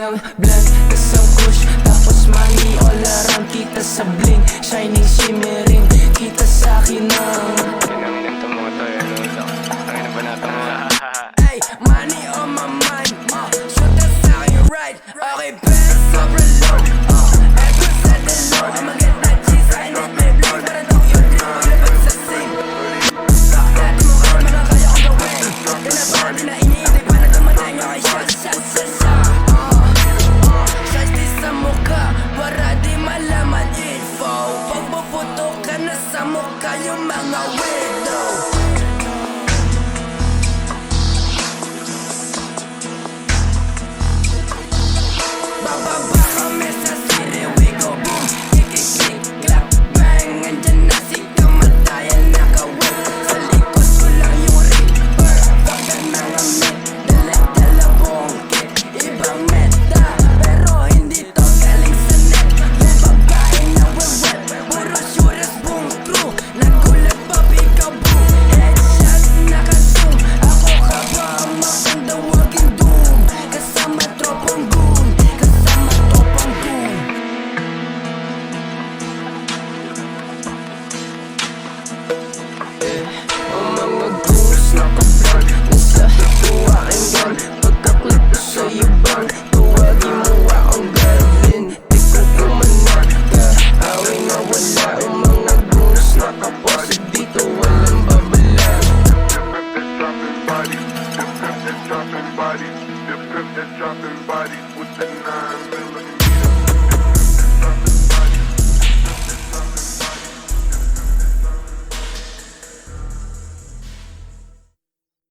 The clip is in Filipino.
ng blunt, isang kush, tapos money all around. Kita sa bling, shining, shimmering, kita sa akin ng Pinang-inang mo to eh, no? Ang ina ba natin mo? ay, money on my mind, shoot na sa akin right. Okay, pero sobrang low, ever set the low. I'ma get that cheese, I need my bling, para don't you dream, maglabag sa sing. Rock that mo kahit mga kaya kong gawin. Kinabahan din na iniintay para dumatay nyo kay shot, shot, shot, shot. Shots di sa mukha, para di malaman info. Pagpuputo ka na sa mukha yung mga widow. Bababa kami sa city, we go boom, kikik, clap, bang. Andyan na si kamatayan nakawin. Sa likod ko lang yung reaper, bakit mga met, dala-dala buong kit, ibang meta, pero hindi to galing sa net. Yung babae na wewet, puro shooters buong crew, nagulat pa peekaboo, headshot naka-zoom. Ako ka ba ang maganda walking doom, kasama tropang goon, kasama tropang goon. Ang mga goons naka-vlog, nasa tuwain yan. Pagka-clip ko sa'yo bang, tuwagin mo akong Garvin. Di ko kumanak ka, away na wala. Ang mga goons naka-posit dito, walang babala. Dropping bodies with the 9mm.